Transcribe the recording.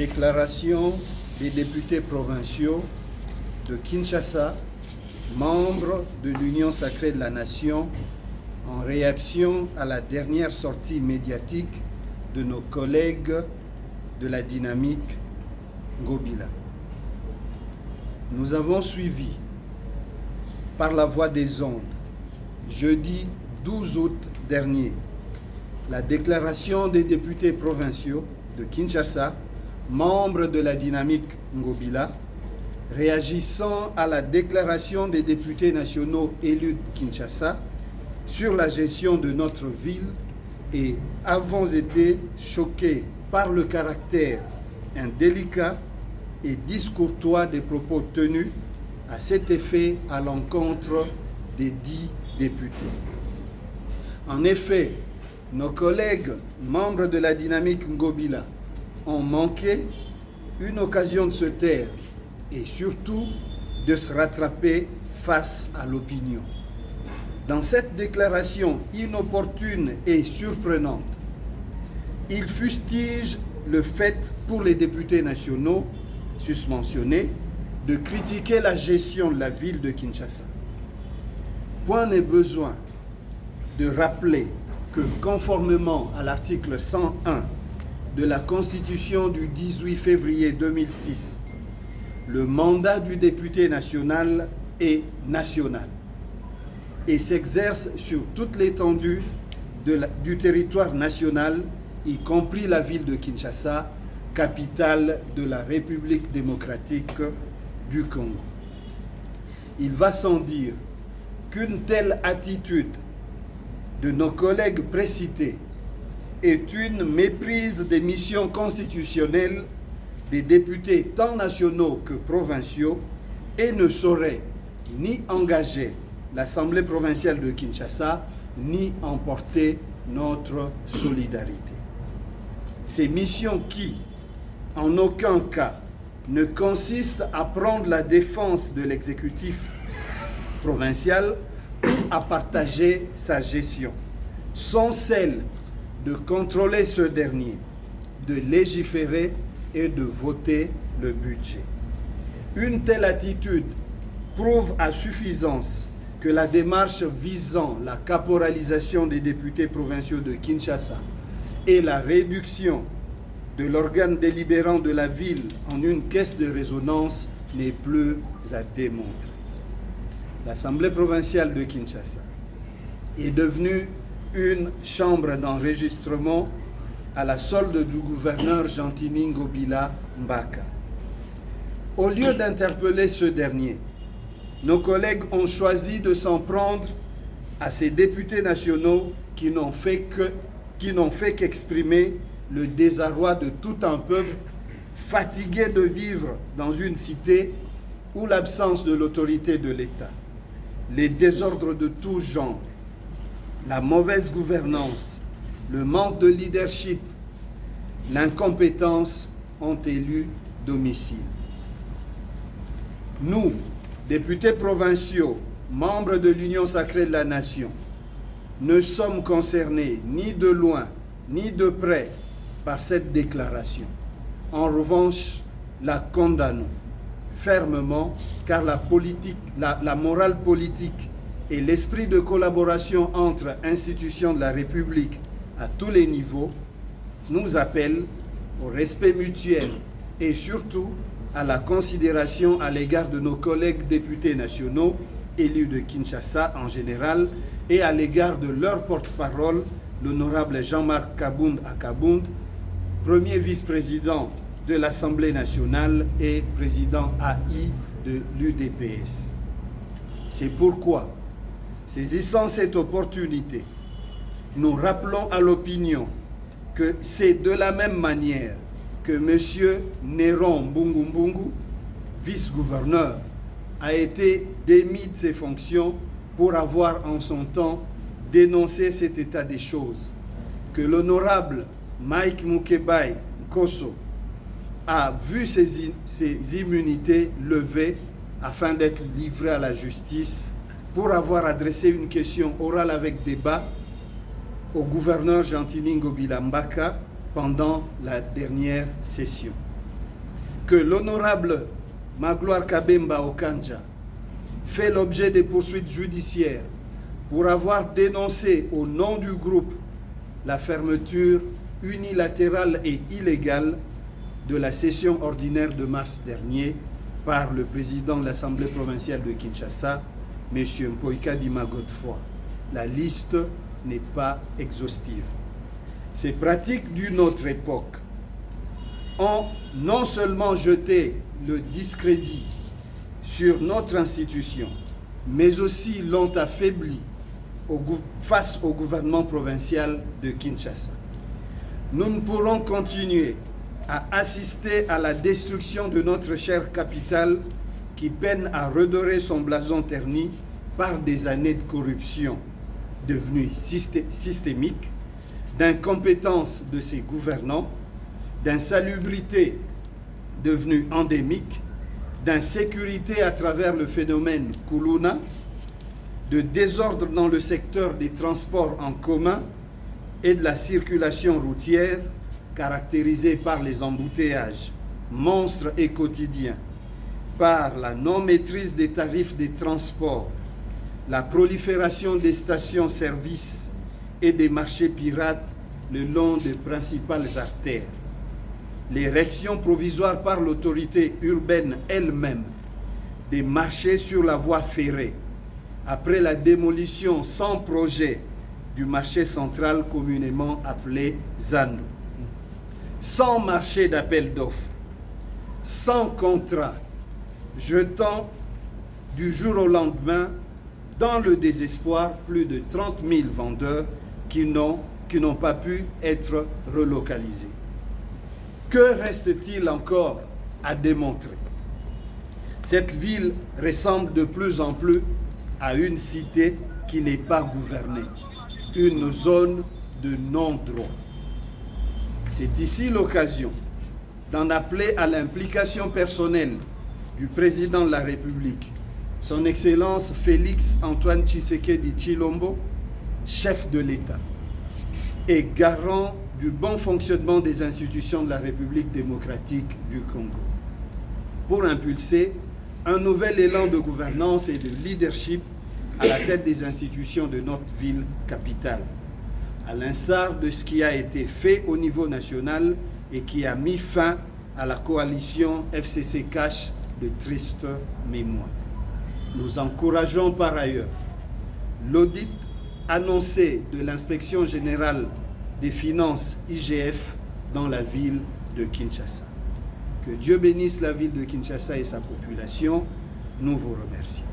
Déclaration des députés provinciaux de Kinshasa, membres de l'Union sacrée de la Nation, en réaction à la dernière sortie médiatique de nos collègues de la dynamique Ngobila. Nous avons suivi par la voie des ondes, jeudi 12 août dernier, la déclaration des députés provinciaux de Kinshasa, membres de la dynamique Ngobila, réagissant à la déclaration des députés nationaux élus de Kinshasa sur la gestion de notre ville et avons été choqués par le caractère indélicat et discourtois des propos tenus à cet effet à l'encontre des 10 députés. En effet, nos collègues membres de la dynamique Ngobila ont manqué une occasion de se taire et surtout de se rattraper face à l'opinion. Dans cette déclaration inopportune et surprenante, ils fustigent le fait pour les députés nationaux susmentionnés de critiquer la gestion de la ville de Kinshasa. Point n'est besoin de rappeler que conformément à l'article 101 de la Constitution du 18 février 2006, le mandat du député national est national et s'exerce sur toute l'étendue du territoire national, y compris la ville de Kinshasa, capitale de la République démocratique du Congo. Il va sans dire qu'une telle attitude de nos collègues précités est une méprise des missions constitutionnelles des députés tant nationaux que provinciaux et ne saurait ni engager l'Assemblée provinciale de Kinshasa ni emporter notre solidarité. Ces missions qui, en aucun cas, ne consistent à prendre la défense de l'exécutif provincial ou à partager sa gestion, sont celles de contrôler ce dernier, de légiférer et de voter le budget. Une telle attitude prouve à suffisance que la démarche visant la caporalisation des députés provinciaux de Kinshasa et la réduction de l'organe délibérant de la ville en une caisse de résonance n'est plus à démontrer. L'Assemblée provinciale de Kinshasa est devenue une chambre d'enregistrement à la solde du gouverneur Gentini Ngobila Mbaka. Au lieu d'interpeller ce dernier, nos collègues ont choisi de s'en prendre à ces députés nationaux qui n'ont fait qu'exprimer le désarroi de tout un peuple fatigué de vivre dans une cité où l'absence de l'autorité de l'État, les désordres de tout genre, la mauvaise gouvernance, le manque de leadership, l'incompétence ont élu domicile. Nous, députés provinciaux, membres de l'Union sacrée de la Nation, ne sommes concernés ni de loin ni de près par cette déclaration. En revanche, la condamnons fermement car la morale politique et l'esprit de collaboration entre institutions de la République à tous les niveaux nous appellent au respect mutuel et surtout à la considération à l'égard de nos collègues députés nationaux élus de Kinshasa en général et à l'égard de leur porte-parole, l'honorable Jean-Marc Kabound Akabound, premier vice-président de l'Assemblée nationale et président AI de l'UDPS. C'est pourquoi, saisissant cette opportunité, nous rappelons à l'opinion que c'est de la même manière que M. Néron Mbungu, vice-gouverneur, a été démis de ses fonctions pour avoir en son temps dénoncé cet état des choses, que l'honorable Mike Mukebai Nkosso a vu ses immunités levées afin d'être livré à la justice pour avoir adressé une question orale avec débat au gouverneur Gentini Ngobila Mbaka pendant la dernière session. que l'honorable Magloire Kabemba Okanja fait l'objet des poursuites judiciaires pour avoir dénoncé au nom du groupe la fermeture unilatérale et illégale de la session ordinaire de mars dernier par le président de l'Assemblée provinciale de Kinshasa, M. Mpoika Dima Godefroy. La liste n'est pas exhaustive. Ces pratiques d'une autre époque ont non seulement jeté le discrédit sur notre institution, mais aussi l'ont affaibli face au gouvernement provincial de Kinshasa. Nous ne pourrons continuer à assister à la destruction de notre chère capitale qui peine à redorer son blason terni par des années de corruption devenues systémiques, d'incompétence de ses gouvernants, d'insalubrité devenue endémique, d'insécurité à travers le phénomène Kuluna, de désordre dans le secteur des transports en commun et de la circulation routière caractérisée par les embouteillages, monstres et quotidiens, par la non-maîtrise des tarifs des transports, la prolifération des stations-service et des marchés pirates le long des principales artères, l'érection provisoire par l'autorité urbaine elle-même des marchés sur la voie ferrée, après la démolition sans projet du marché central communément appelé Zando. Sans marché d'appel d'offres, sans contrat, jetant du jour au lendemain dans le désespoir plus de 30 000 vendeurs qui n'ont pas pu être relocalisés. Que reste-t-il encore à démontrer? Cette ville ressemble de plus en plus à une cité qui n'est pas gouvernée, une zone de non-droit. C'est ici l'occasion d'en appeler à l'implication personnelle du président de la République, son Excellence Félix Antoine Tshisekedi Tshilombo, chef de l'État, et garant du bon fonctionnement des institutions de la République démocratique du Congo, pour impulser un nouvel élan de gouvernance et de leadership à la tête des institutions de notre ville capitale, à l'instar de ce qui a été fait au niveau national et qui a mis fin à la coalition FCC Cash de triste mémoire. Nous encourageons par ailleurs l'audit annoncé de l'Inspection générale des finances IGF dans la ville de Kinshasa. Que Dieu bénisse la ville de Kinshasa et sa population. Nous vous remercions.